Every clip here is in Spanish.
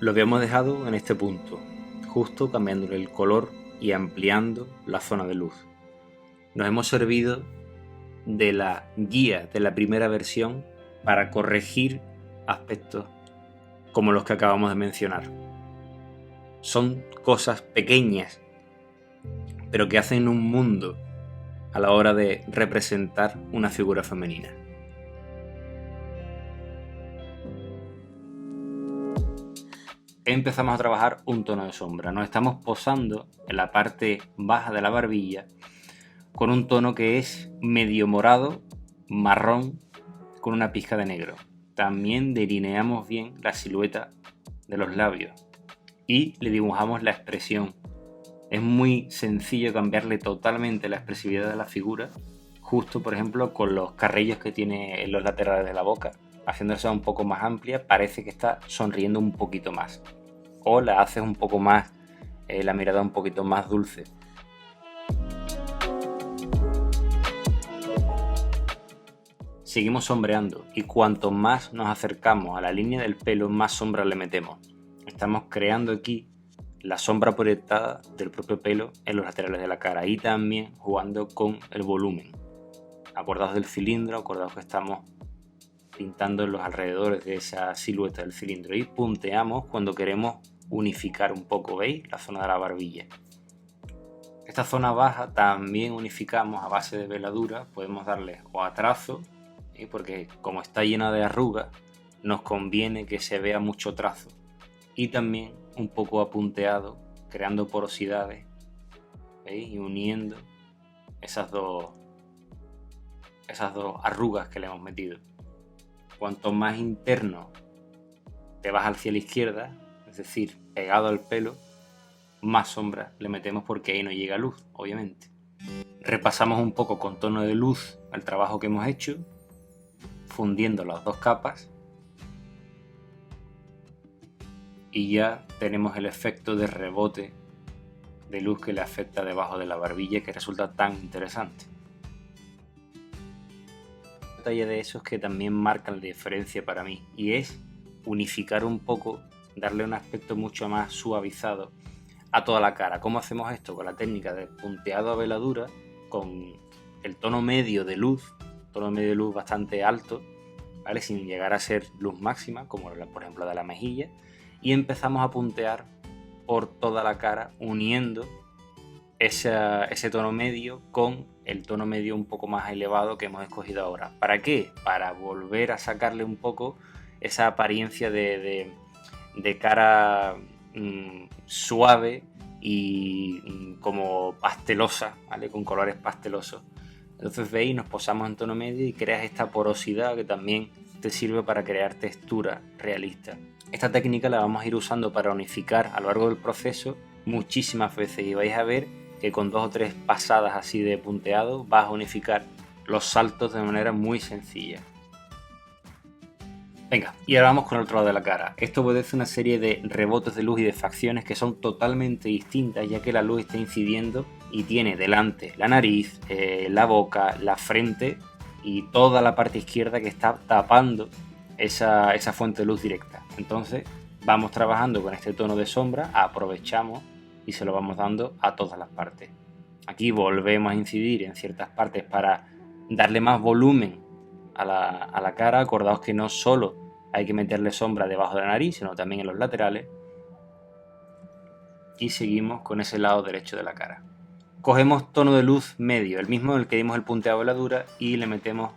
Lo habíamos dejado en este punto, justo cambiándole el color y ampliando la zona de luz. Nos hemos servido de la guía de la primera versión para corregir aspectos como los que acabamos de mencionar. Son cosas pequeñas, pero que hacen un mundo a la hora de representar una figura femenina. Empezamos a trabajar un tono de sombra. Nos estamos posando en la parte baja de la barbilla con un tono que es medio morado, marrón, con una pizca de negro. También delineamos bien la silueta de los labios y le dibujamos la expresión. Es muy sencillo cambiarle totalmente la expresividad de la figura, justo por ejemplo con los carrillos que tiene en los laterales de la boca. Haciéndose un poco más amplia, parece que está sonriendo un poquito más. O la haces un poco más, la mirada un poquito más dulce. Seguimos sombreando y cuanto más nos acercamos a la línea del pelo, más sombra le metemos. Estamos creando aquí la sombra proyectada del propio pelo en los laterales de la cara y también jugando con el volumen. Acordaos del cilindro, acordaos que estamos pintando en los alrededores de esa silueta del cilindro y punteamos cuando queremos unificar un poco, ¿veis? La zona de la barbilla. Esta zona baja también unificamos a base de veladura, podemos darle o a trazo, porque como está llena de arrugas, nos conviene que se vea mucho trazo, y también un poco apunteado, creando porosidades, ¿veis? Y uniendo esas dos arrugas que le hemos metido. Cuanto más interno te vas hacia la izquierda, es decir, pegado al pelo, más sombra le metemos porque ahí no llega luz, obviamente. Repasamos un poco con tono de luz el trabajo que hemos hecho, fundiendo las dos capas, y ya tenemos el efecto de rebote de luz que le afecta debajo de la barbilla, que resulta tan interesante. Un detalle de esos que también marca la diferencia para mí, y es unificar un poco, darle un aspecto mucho más suavizado a toda la cara. ¿Cómo hacemos esto? Con la técnica de punteado a veladura, con el tono medio de luz bastante alto, ¿vale? Sin llegar a ser luz máxima, como por ejemplo de la mejilla, y empezamos a puntear por toda la cara, uniendo ese tono medio con el tono medio un poco más elevado que hemos escogido ahora. ¿Para qué? Para volver a sacarle un poco esa apariencia de cara suave y como pastelosa, ¿vale? Con colores pastelosos. Entonces veis, nos posamos en tono medio y creas esta porosidad que también te sirve para crear textura realista. Esta técnica la vamos a ir usando para unificar a lo largo del proceso muchísimas veces, y vais a ver que con 2 o 3 pasadas así de punteado vas a unificar los saltos de manera muy sencilla. Venga, y ahora vamos con el otro lado de la cara. Esto obedece a una serie de rebotes de luz y de facciones que son totalmente distintas, ya que la luz está incidiendo y tiene delante la nariz, la boca, la frente y toda la parte izquierda que está tapando esa fuente de luz directa. Entonces vamos trabajando con este tono de sombra, aprovechamos y se lo vamos dando a todas las partes. Aquí volvemos a incidir en ciertas partes para darle más volumen a la cara. Acordaos que no solo hay que meterle sombra debajo de la nariz, sino también en los laterales. Y seguimos con ese lado derecho de la cara. Cogemos tono de luz medio, el mismo en el que dimos el punteado de veladura, y le metemos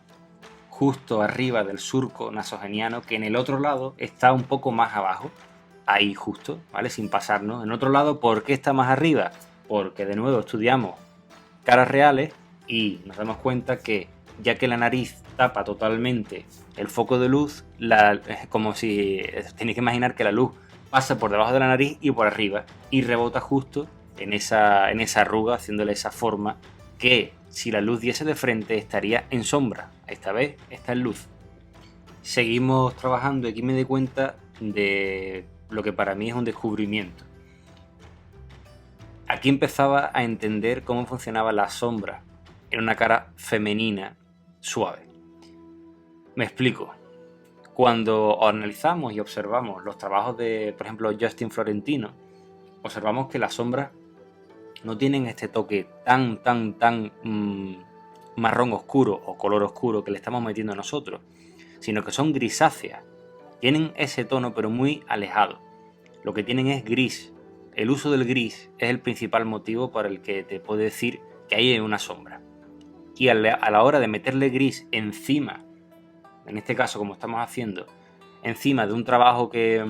justo arriba del surco nasogeniano, que en el otro lado está un poco más abajo, ahí justo, ¿vale? Sin pasarnos. En otro lado, ¿por qué está más arriba? Porque de nuevo estudiamos caras reales y nos damos cuenta que, ya que la nariz tapa totalmente el foco de luz, es como si tenéis que imaginar que la luz pasa por debajo de la nariz y por arriba y rebota justo en esa arruga, haciéndole esa forma que, si la luz diese de frente, estaría en sombra. Esta vez está en luz. Seguimos trabajando y aquí me doy cuenta de lo que para mí es un descubrimiento. Aquí empezaba a entender cómo funcionaba la sombra en una cara femenina suave. Me explico. Cuando analizamos y observamos los trabajos de, por ejemplo, Justin Florentino, observamos que las sombras no tienen este toque tan marrón oscuro o color oscuro que le estamos metiendo nosotros, sino que son grisáceas. Tienen ese tono pero muy alejado. Lo que tienen es gris. El uso del gris es el principal motivo por el que te puedo decir que hay una sombra. Y a la hora de meterle gris encima, en este caso como estamos haciendo, encima de un trabajo que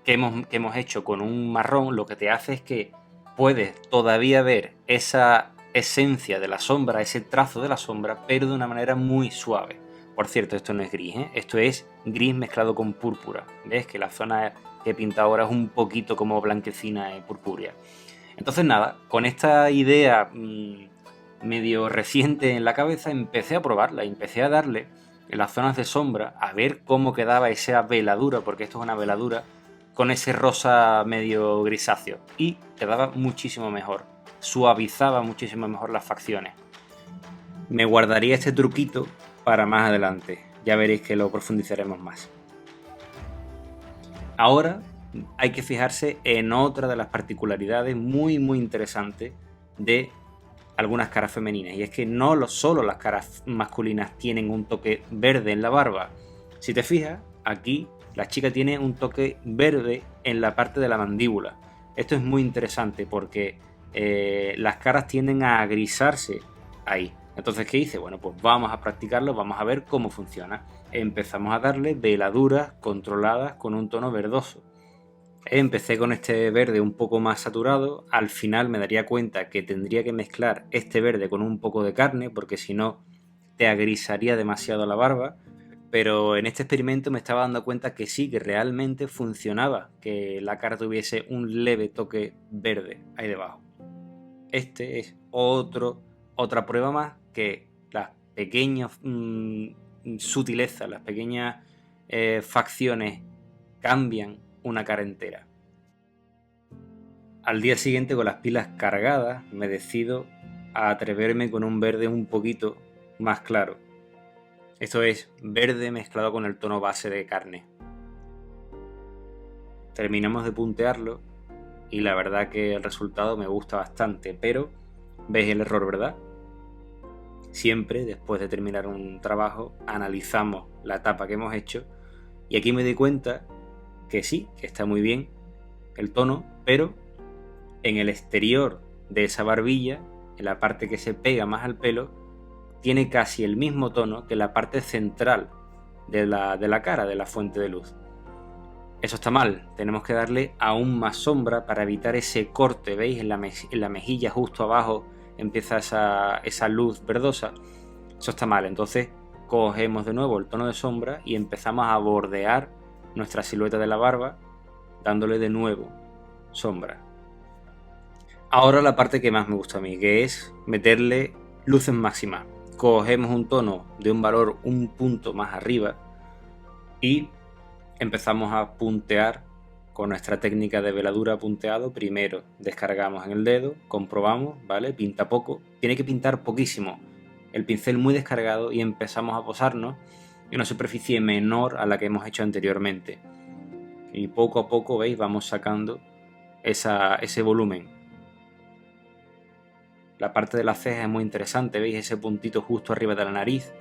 hemos hecho con un marrón, lo que te hace es que puedes todavía ver esa esencia de la sombra, ese trazo de la sombra, pero de una manera muy suave. Por cierto, esto no es gris, esto es gris mezclado con púrpura. ¿Ves? Que la zona que he pintado ahora es un poquito como blanquecina y purpúrea. Entonces nada, con esta idea medio reciente en la cabeza empecé a probarla, empecé a darle en las zonas de sombra a ver cómo quedaba esa veladura, porque esto es una veladura, con ese rosa medio grisáceo, y quedaba muchísimo mejor, suavizaba muchísimo mejor las facciones. Me guardaría este truquito para más adelante, ya veréis que lo profundizaremos más. Ahora hay que fijarse en otra de las particularidades muy interesantes de algunas caras femeninas, y es que no solo las caras masculinas tienen un toque verde en la barba. Si te fijas, aquí la chica tiene un toque verde en la parte de la mandíbula. Esto es muy interesante porque las caras tienden a grisarse ahí. Entonces, ¿qué hice? Bueno, pues vamos a practicarlo, vamos a ver cómo funciona. Empezamos a darle veladuras controladas con un tono verdoso. Empecé con este verde un poco más saturado, al final me daría cuenta que tendría que mezclar este verde con un poco de carne, porque si no te agrisaría demasiado la barba, pero en este experimento me estaba dando cuenta que sí, que realmente funcionaba, que la cara tuviese un leve toque verde ahí debajo. Este es otra prueba más que las pequeñas sutilezas, las pequeñas facciones cambian una cara entera. Al día siguiente, con las pilas cargadas, me decido a atreverme con un verde un poquito más claro. Esto es verde mezclado con el tono base de carne. Terminamos de puntearlo y la verdad que el resultado me gusta bastante, pero ¿veis el error, verdad? Siempre, después de terminar un trabajo, analizamos la etapa que hemos hecho y aquí me di cuenta que sí, que está muy bien el tono, pero en el exterior de esa barbilla, en la parte que se pega más al pelo, tiene casi el mismo tono que la parte central de la cara, de la fuente de luz. Eso está mal, tenemos que darle aún más sombra para evitar ese corte, ¿veis? En la mejilla justo abajo empieza esa luz verdosa. Eso está mal, entonces cogemos de nuevo el tono de sombra y empezamos a bordear nuestra silueta de la barba, dándole de nuevo sombra. Ahora la parte que más me gusta a mí, que es meterle luces máximas. Cogemos un tono de un valor un punto más arriba y empezamos a puntear con nuestra técnica de veladura punteado. Primero descargamos en el dedo, comprobamos, ¿vale? Pinta poco, tiene que pintar poquísimo, el pincel muy descargado, y empezamos a posarnos en una superficie menor a la que hemos hecho anteriormente. Y poco a poco, ¿veis? Vamos sacando ese volumen. La parte de la ceja es muy interesante, ¿veis? Ese puntito justo arriba de la nariz.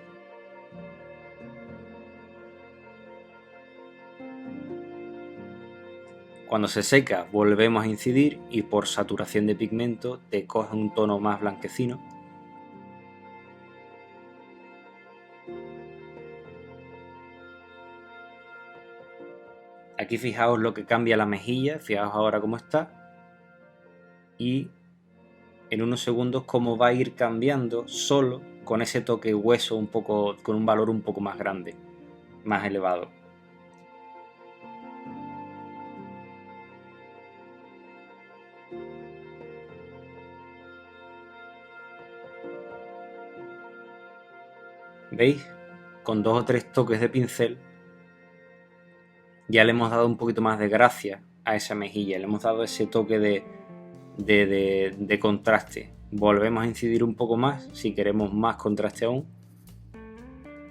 Cuando se seca volvemos a incidir y por saturación de pigmento te coge un tono más blanquecino. Aquí fijaos lo que cambia la mejilla, fijaos ahora cómo está. Y en unos segundos cómo va a ir cambiando solo con ese toque hueso un poco, con un valor un poco más grande, más elevado. ¿Veis? Con 2 o 3 toques de pincel ya le hemos dado un poquito más de gracia a esa mejilla, le hemos dado ese toque de contraste. Volvemos a incidir un poco más si queremos más contraste aún.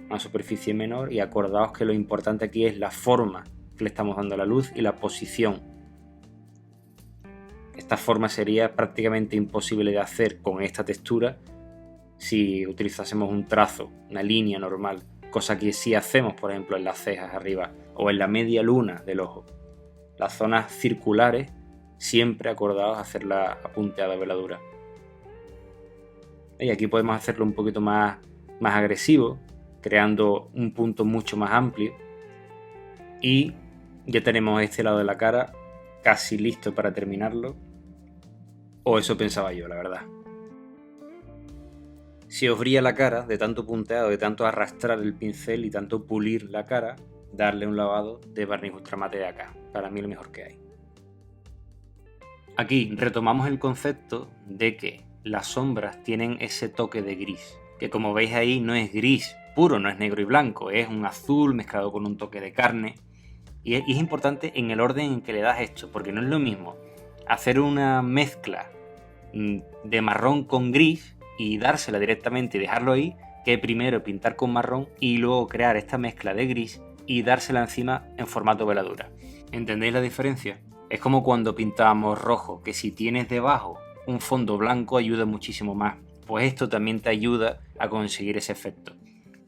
una superficie menor, y acordaos que lo importante aquí es la forma que le estamos dando a la luz y la posición. Esta forma sería prácticamente imposible de hacer con esta textura si utilizásemos un trazo, una línea normal, cosa que sí hacemos, por ejemplo, en las cejas arriba o en la media luna del ojo. Las zonas circulares, siempre acordaos hacerla a punteada veladura. Y aquí podemos hacerlo un poquito más agresivo, creando un punto mucho más amplio. Y ya tenemos este lado de la cara casi listo para terminarlo. O eso pensaba yo, la verdad. Si os brilla la cara de tanto punteado, de tanto arrastrar el pincel y tanto pulir la cara, darle un lavado de barniz ultramate de acá. Para mí lo mejor que hay. Aquí retomamos el concepto de que las sombras tienen ese toque de gris, que como veis ahí no es gris puro, no es negro y blanco, es un azul mezclado con un toque de carne. Y es importante en el orden en que le das esto, porque no es lo mismo hacer una mezcla de marrón con gris y dársela directamente y dejarlo ahí, que primero pintar con marrón y luego crear esta mezcla de gris y dársela encima en formato veladura. ¿Entendéis la diferencia? Es como cuando pintábamos rojo, que si tienes debajo un fondo blanco ayuda muchísimo más. Pues esto también te ayuda a conseguir ese efecto.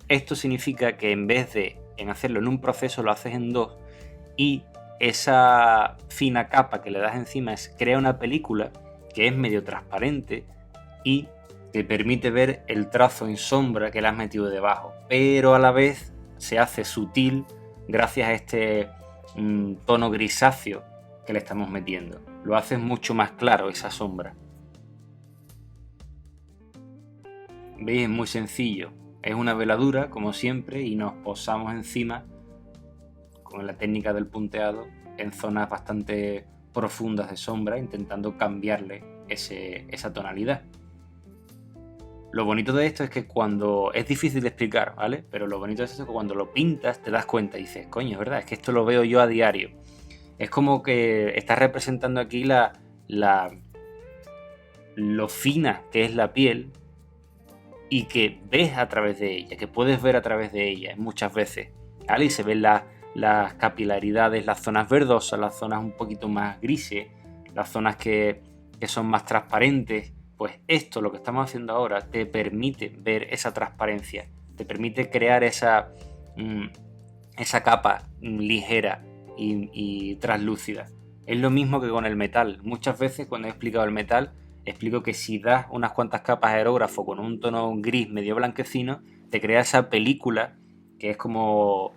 Esto significa que en vez de hacerlo en un proceso, lo haces en dos, y esa fina capa que le das encima crea una película que es medio transparente y te permite ver el trazo en sombra que le has metido debajo, pero a la vez se hace sutil gracias a este tono grisáceo que le estamos metiendo. Lo haces mucho más claro esa sombra. ¿Veis? Es muy sencillo. Es una veladura, como siempre, y nos posamos encima con la técnica del punteado en zonas bastante profundas de sombra, intentando cambiarle esa tonalidad. Lo bonito de esto es que cuando... es difícil de explicar, ¿vale? Pero lo bonito de esto es que cuando lo pintas te das cuenta y dices, coño, es verdad, es que esto lo veo yo a diario. Es como que estás representando aquí lo fina que es la piel y que ves a través de ella, que puedes ver a través de ella muchas veces, ¿vale? Y se ven las capilaridades, las zonas verdosas, las zonas un poquito más grises, las zonas que son más transparentes. Pues esto, lo que estamos haciendo ahora, te permite ver esa transparencia, te permite crear esa capa ligera y translúcida. Es lo mismo que con el metal. Muchas veces cuando he explicado el metal, explico que si das unas cuantas capas de aerógrafo con un tono gris medio blanquecino, te crea esa película que es como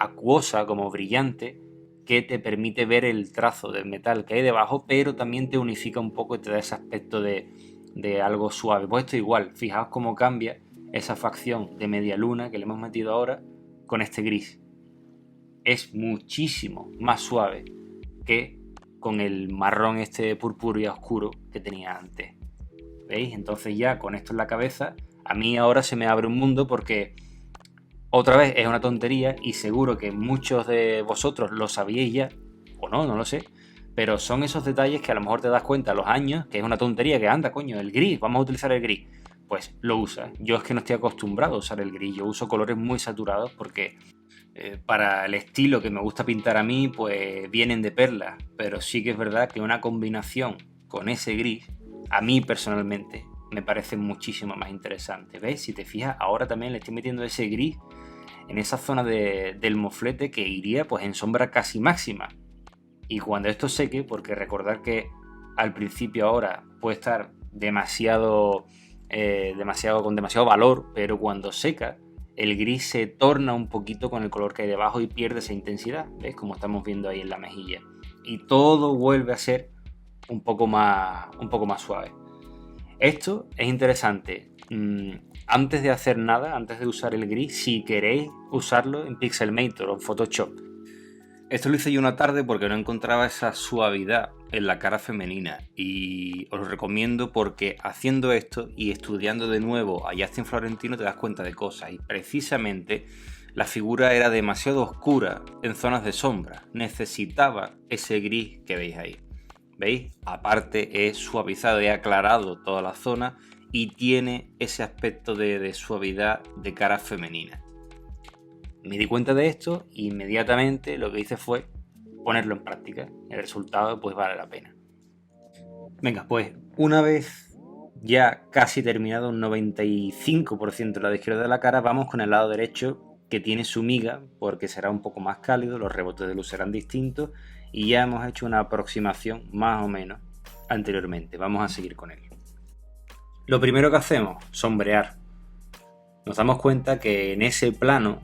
acuosa, como brillante, que te permite ver el trazo del metal que hay debajo, pero también te unifica un poco y te da ese aspecto de algo suave. Pues esto igual, fijaos cómo cambia esa facción de media luna que le hemos metido ahora con este gris. Es muchísimo más suave que con el marrón este purpúrea oscuro que tenía antes. ¿Veis? Entonces ya con esto en la cabeza, a mí ahora se me abre un mundo porque... otra vez es una tontería y seguro que muchos de vosotros lo sabíais ya, o no lo sé, pero son esos detalles que a lo mejor te das cuenta a los años, que es una tontería, que anda, coño, el gris, vamos a utilizar el gris. Pues lo usas. Yo es que no estoy acostumbrado a usar el gris, yo uso colores muy saturados porque para el estilo que me gusta pintar a mí, pues vienen de perlas, pero sí que es verdad que una combinación con ese gris, a mí personalmente, me parece muchísimo más interesante. ¿Ves? Si te fijas, ahora también le estoy metiendo ese gris en esa zona del moflete que iría pues en sombra casi máxima. Y cuando esto seque, porque recordar que al principio ahora puede estar demasiado con demasiado valor, pero cuando seca el gris se torna un poquito con el color que hay debajo y pierde esa intensidad, ¿ves? Como estamos viendo ahí en la mejilla. Y todo vuelve a ser un poco más suave. Esto es interesante. Antes de hacer nada, antes de usar el gris, si queréis usarlo en Pixelmator o en Photoshop. Esto lo hice yo una tarde porque no encontraba esa suavidad en la cara femenina y os lo recomiendo porque haciendo esto y estudiando de nuevo a Justin Florentino te das cuenta de cosas, y precisamente la figura era demasiado oscura en zonas de sombra, necesitaba ese gris que veis ahí. ¿Veis? Aparte he suavizado, he aclarado toda la zona y tiene ese aspecto de suavidad de cara femenina. Me di cuenta de esto e inmediatamente lo que hice fue ponerlo en práctica. El resultado pues vale la pena. Venga, pues una vez ya casi terminado un 95% del lado izquierdo de la cara, vamos con el lado derecho, que tiene su miga porque será un poco más cálido, los rebotes de luz serán distintos y ya hemos hecho una aproximación más o menos anteriormente. Vamos a seguir con él. Lo primero que hacemos, sombrear. Nos damos cuenta que en ese plano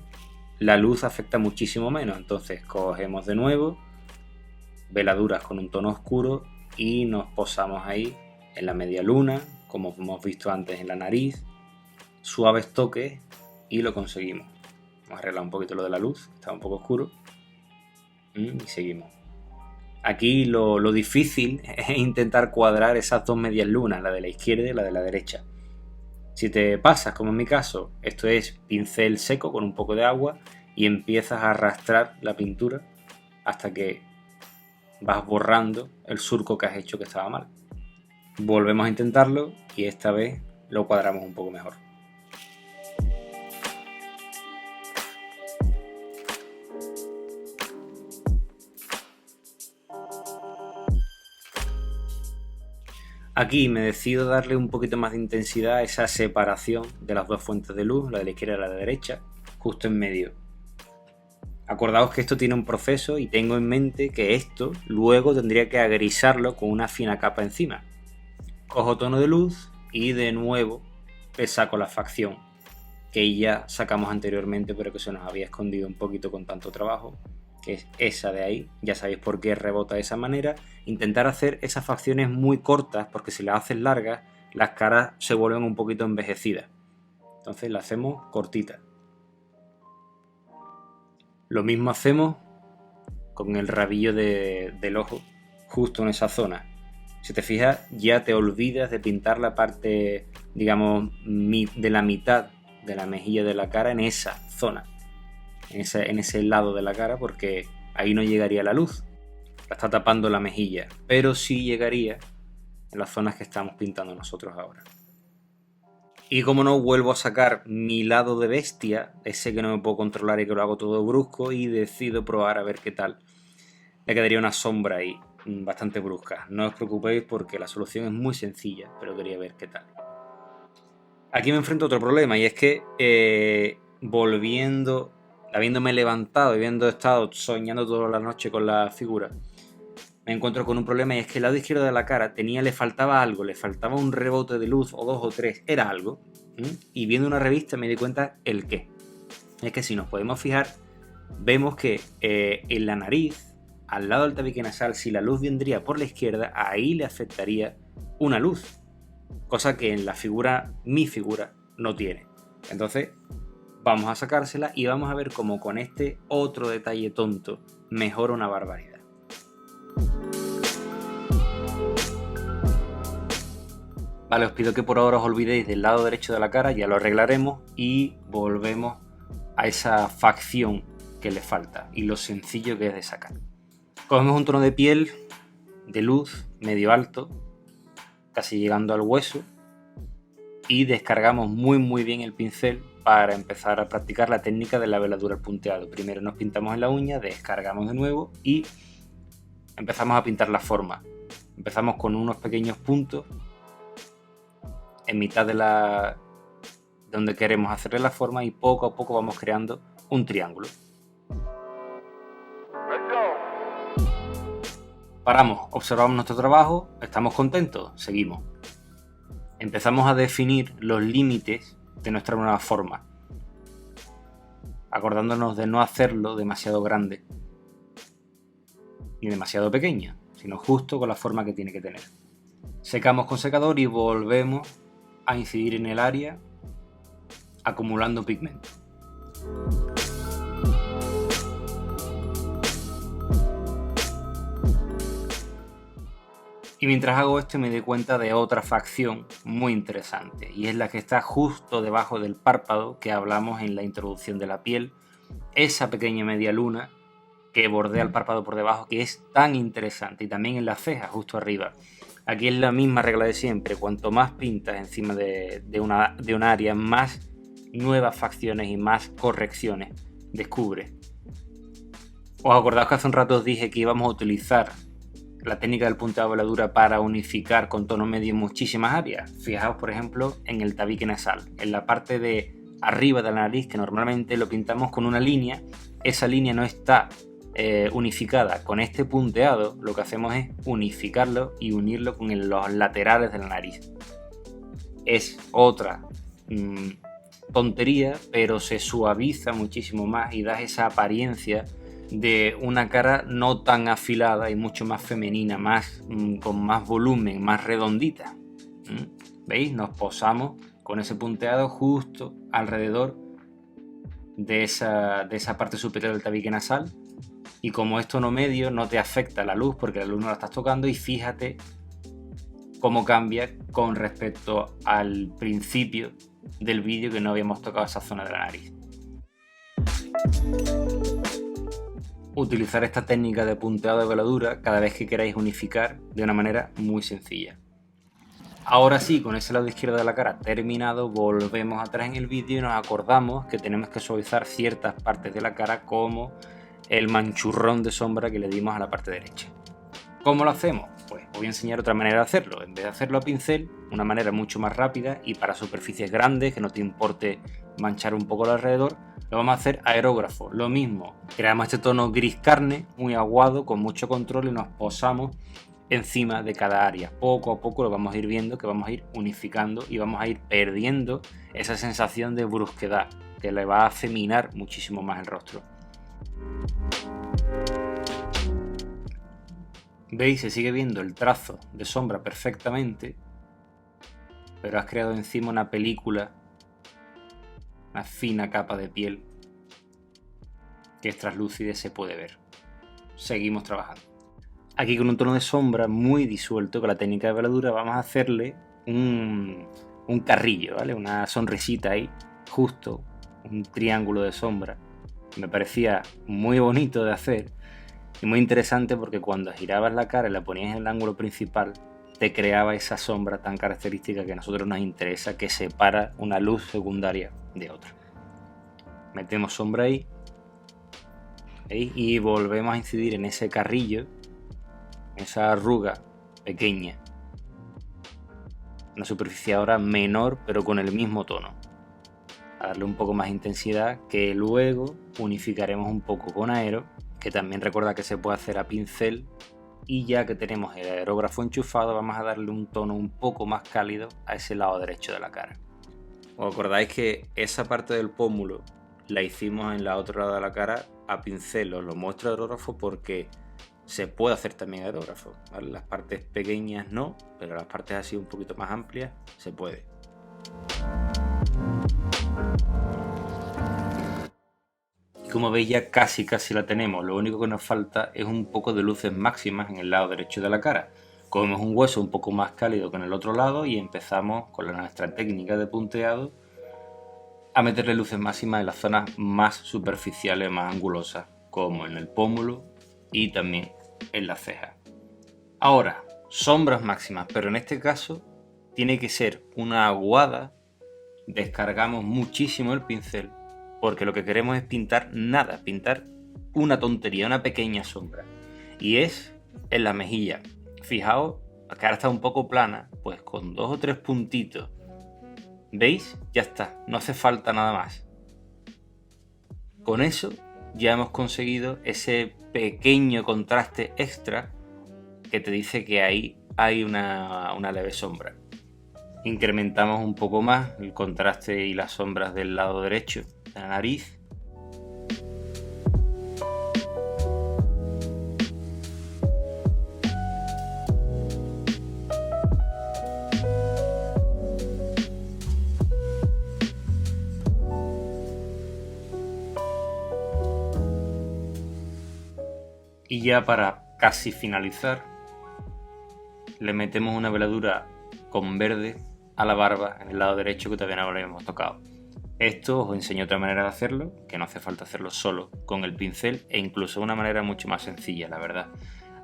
la luz afecta muchísimo menos, entonces cogemos de nuevo veladuras con un tono oscuro y nos posamos ahí en la media luna, como hemos visto antes en la nariz, suaves toques y lo conseguimos. Vamos a arreglar un poquito lo de la luz, está un poco oscuro y seguimos. Aquí lo difícil es intentar cuadrar esas dos medias lunas, la de la izquierda y la de la derecha. Si te pasas, como en mi caso, esto es pincel seco con un poco de agua y empiezas a arrastrar la pintura hasta que vas borrando el surco que has hecho que estaba mal. Volvemos a intentarlo y esta vez lo cuadramos un poco mejor. Aquí me decido darle un poquito más de intensidad a esa separación de las dos fuentes de luz, la de la izquierda y la de la derecha, justo en medio. Acordaos que esto tiene un proceso y tengo en mente que esto luego tendría que agrisarlo con una fina capa encima. Cojo tono de luz y de nuevo le saco la facción que ya sacamos anteriormente pero que se nos había escondido un poquito con tanto trabajo, que es esa de ahí. Ya sabéis por qué rebota de esa manera. Intentar hacer esas facciones muy cortas porque si las haces largas las caras se vuelven un poquito envejecidas. Entonces las hacemos cortitas. Lo mismo hacemos con el rabillo del ojo, justo en esa zona. Si te fijas, ya te olvidas de pintar la parte, digamos, de la mitad de la mejilla de la cara en esa zona, en ese lado de la cara, porque ahí no llegaría la luz. La está tapando la mejilla, pero sí llegaría en las zonas que estamos pintando nosotros ahora. Y como no, vuelvo a sacar mi lado de bestia, ese que no me puedo controlar y que lo hago todo brusco, y decido probar a ver qué tal. Le quedaría una sombra ahí, bastante brusca. No os preocupéis porque la solución es muy sencilla, pero quería ver qué tal. Aquí me enfrento a otro problema y es que habiéndome levantado y habiendo estado soñando toda la noche con la figura, me encuentro con un problema y es que el lado izquierdo de la cara le faltaba algo, le faltaba un rebote de luz o dos o tres, era algo. Y viendo una revista me di cuenta el qué. Es que si nos podemos fijar, vemos que en la nariz, al lado del tabique nasal, si la luz vendría por la izquierda, ahí le afectaría una luz. Cosa que en la figura, mi figura, no tiene. Entonces, vamos a sacársela y vamos a ver cómo con este otro detalle tonto mejora una barbaridad. Vale, os pido que por ahora os olvidéis del lado derecho de la cara, ya lo arreglaremos y volvemos a esa facción que le falta y lo sencillo que es de sacar. Cogemos un tono de piel de luz medio alto, casi llegando al hueso, y descargamos muy bien el pincel para empezar a practicar la técnica de la veladura al punteado. Primero nos pintamos en la uña, descargamos de nuevo y empezamos a pintar la forma. Empezamos con unos pequeños puntos en mitad de donde queremos hacerle la forma y poco a poco vamos creando un triángulo. Paramos, observamos nuestro trabajo, estamos contentos, seguimos. Empezamos a definir los límites de nuestra nueva forma, acordándonos de no hacerlo demasiado grande ni demasiado pequeña, sino justo con la forma que tiene que tener. Secamos con secador y volvemos a incidir en el área acumulando pigmento. Y mientras hago esto me doy cuenta de otra facción muy interesante y es la que está justo debajo del párpado que hablamos en la introducción de la piel, esa pequeña media luna que bordea el párpado por debajo, que es tan interesante, y también en la ceja justo arriba. Aquí es la misma regla de siempre, cuanto más pintas encima de un área, más nuevas facciones y más correcciones descubres. ¿Os acordáis que hace un rato os dije que íbamos a utilizar la técnica del punteado de veladura para unificar con tono medio muchísimas áreas? Fijaos, por ejemplo, en el tabique nasal, en la parte de arriba de la nariz, que normalmente lo pintamos con una línea. Esa línea no está unificada. Con este punteado lo que hacemos es unificarlo y unirlo con los laterales de la nariz. Es otra tontería, pero se suaviza muchísimo más y da esa apariencia de una cara no tan afilada y mucho más femenina, con más volumen, más redondita. ¿Veis? Nos posamos con ese punteado justo alrededor de esa parte superior del tabique nasal, y como es tono medio no te afecta la luz porque la luz no la estás tocando, y fíjate cómo cambia con respecto al principio del vídeo, que no habíamos tocado esa zona de la nariz. Utilizar esta técnica de punteado de veladura cada vez que queráis unificar de una manera muy sencilla. Ahora sí, con ese lado izquierdo de la cara terminado, volvemos atrás en el vídeo y nos acordamos que tenemos que suavizar ciertas partes de la cara, como el manchurrón de sombra que le dimos a la parte derecha. ¿Cómo lo hacemos? Pues os voy a enseñar otra manera de hacerlo. En vez de hacerlo a pincel, una manera mucho más rápida y para superficies grandes, que no te importe manchar un poco alrededor, lo vamos a hacer aerógrafo. Lo mismo, creamos este tono gris carne, muy aguado, con mucho control, y nos posamos encima de cada área. Poco a poco lo vamos a ir viendo, que vamos a ir unificando y vamos a ir perdiendo esa sensación de brusquedad, que le va a afeminar muchísimo más el rostro. ¿Veis? Se sigue viendo el trazo de sombra perfectamente, pero has creado encima una película, una fina capa de piel que es translúcida y se puede ver. Seguimos trabajando. Aquí, con un tono de sombra muy disuelto, con la técnica de veladura, vamos a hacerle un carrillo, ¿vale? Una sonrisita ahí, justo, un triángulo de sombra. Me parecía muy bonito de hacer y muy interesante, porque cuando girabas la cara y la ponías en el ángulo principal, te creaba esa sombra tan característica que a nosotros nos interesa, que separa una luz secundaria de otra. Metemos sombra ahí, ¿veis? Y volvemos a incidir en ese carrillo, esa arruga pequeña, una superficie ahora menor pero con el mismo tono, a darle un poco más intensidad, que luego unificaremos un poco con aero, que también recuerda que se puede hacer a pincel. Y ya que tenemos el aerógrafo enchufado, vamos a darle un tono un poco más cálido a ese lado derecho de la cara. ¿Os acordáis que esa parte del pómulo la hicimos en la otra lado de la cara a pincel? Os lo muestro aerógrafo porque se puede hacer también aerógrafo, ¿vale? Las partes pequeñas no, pero las partes así un poquito más amplias se puede. Y como veis, ya casi la tenemos. Lo único que nos falta es un poco de luces máximas en el lado derecho de la cara. Cogemos un hueso un poco más cálido que en el otro lado y empezamos con nuestra técnica de punteado a meterle luces máximas en las zonas más superficiales, más angulosas, como en el pómulo y también en la ceja. Ahora, sombras máximas, pero en este caso tiene que ser una aguada. Descargamos muchísimo el pincel, porque lo que queremos es pintar nada, pintar una tontería, una pequeña sombra, y es en la mejilla. Fijaos, la cara está un poco plana, pues con 2 o 3 puntitos, ¿veis? Ya está, no hace falta nada más. Con eso ya hemos conseguido ese pequeño contraste extra que te dice que ahí hay una leve sombra. Incrementamos un poco más el contraste y las sombras del lado derecho de la nariz. Y ya para casi finalizar, le metemos una veladura con verde a la barba en el lado derecho, que todavía no lo habíamos tocado. Esto os enseño otra manera de hacerlo, que no hace falta hacerlo solo con el pincel, e incluso una manera mucho más sencilla, la verdad.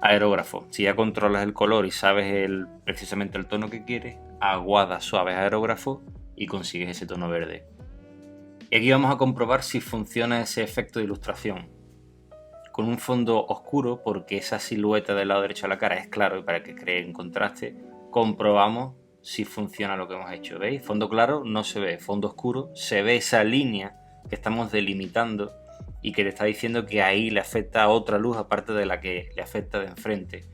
Aerógrafo. Si ya controlas el color y sabes precisamente el tono que quieres, aguadas suaves aerógrafo y consigues ese tono verde. Y aquí vamos a comprobar si funciona ese efecto de ilustración. Con un fondo oscuro, porque esa silueta del lado derecho de la cara es claro y para que cree en contraste, comprobamos si funciona lo que hemos hecho. ¿Veis? Fondo claro no se ve, fondo oscuro se ve esa línea que estamos delimitando y que le está diciendo que ahí le afecta a otra luz aparte de la que le afecta de enfrente.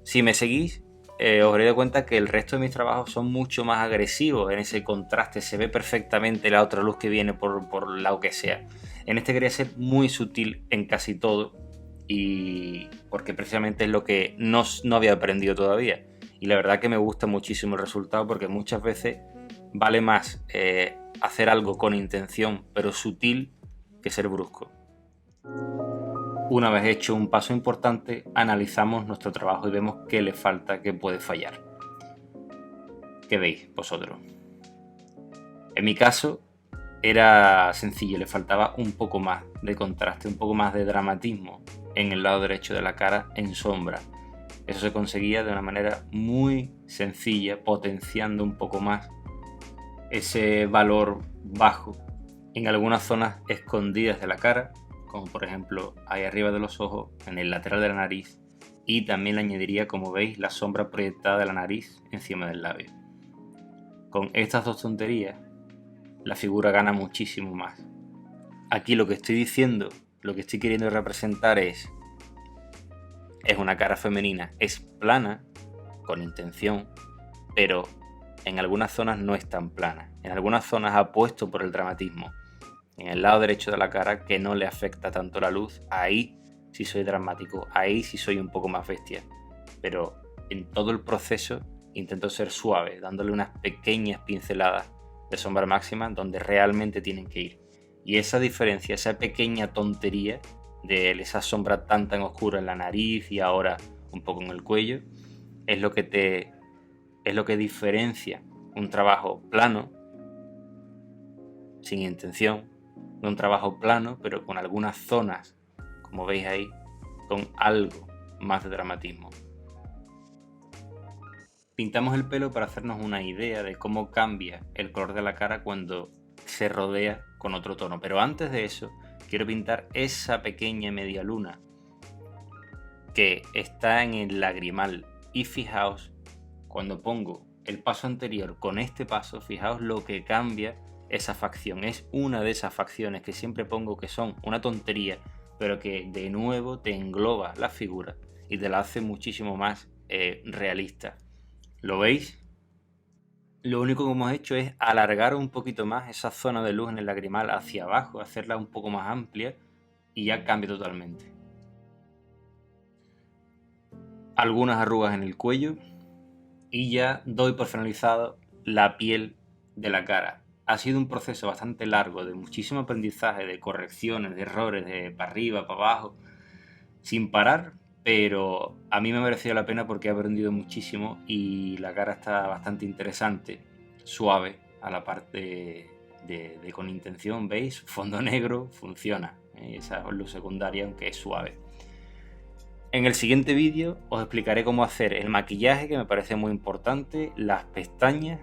Si me seguís, os habréis dado cuenta que el resto de mis trabajos son mucho más agresivos en ese contraste, se ve perfectamente la otra luz que viene por lado que sea. En este quería ser muy sutil en casi todo, y porque precisamente es lo que no había aprendido todavía. Y la verdad que me gusta muchísimo el resultado, porque muchas veces vale más hacer algo con intención pero sutil que ser brusco. Una vez hecho un paso importante, analizamos nuestro trabajo y vemos qué le falta, qué puede fallar. ¿Qué veis vosotros? En mi caso era sencillo, le faltaba un poco más de contraste, un poco más de dramatismo en el lado derecho de la cara en sombra. Eso se conseguía de una manera muy sencilla, potenciando un poco más ese valor bajo en algunas zonas escondidas de la cara, como por ejemplo ahí arriba de los ojos, en el lateral de la nariz, y también le añadiría, como veis, la sombra proyectada de la nariz encima del labio. Con estas dos tonterías la figura gana muchísimo más. Aquí lo que estoy diciendo, lo que estoy queriendo representar es una cara femenina, es plana, con intención, pero en algunas zonas no es tan plana. En algunas zonas apuesto por el dramatismo. En el lado derecho de la cara, que no le afecta tanto la luz, ahí sí soy dramático, ahí sí soy un poco más bestia. Pero en todo el proceso intento ser suave, dándole unas pequeñas pinceladas de sombra máxima donde realmente tienen que ir. Y esa diferencia, esa pequeña tontería de esa sombra tan oscura en la nariz y ahora un poco en el cuello, es lo que diferencia un trabajo plano, sin intención, de un trabajo plano, pero con algunas zonas, como veis ahí, con algo más de dramatismo. Pintamos el pelo para hacernos una idea de cómo cambia el color de la cara cuando se rodea con otro tono. Pero antes de eso, quiero pintar esa pequeña media luna que está en el lagrimal. Y fijaos, cuando pongo el paso anterior con este paso, fijaos lo que cambia esa facción. Es una de esas facciones que siempre pongo que son una tontería, pero que de nuevo te engloba la figura y te la hace muchísimo más realista. ¿Lo veis? Lo único que hemos hecho es alargar un poquito más esa zona de luz en el lagrimal hacia abajo, hacerla un poco más amplia y ya cambia totalmente. Algunas arrugas en el cuello y ya doy por finalizado la piel de la cara. Ha sido un proceso bastante largo, de muchísimo aprendizaje, de correcciones, de errores, de para arriba, para abajo, sin parar, pero a mí me ha merecido la pena porque he aprendido muchísimo y la cara está bastante interesante, suave, a la parte de con intención, ¿veis? Fondo negro, funciona, esa es luz secundaria, aunque es suave. En el siguiente vídeo os explicaré cómo hacer el maquillaje, que me parece muy importante, las pestañas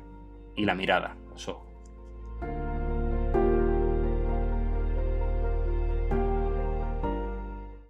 y la mirada, los ojos.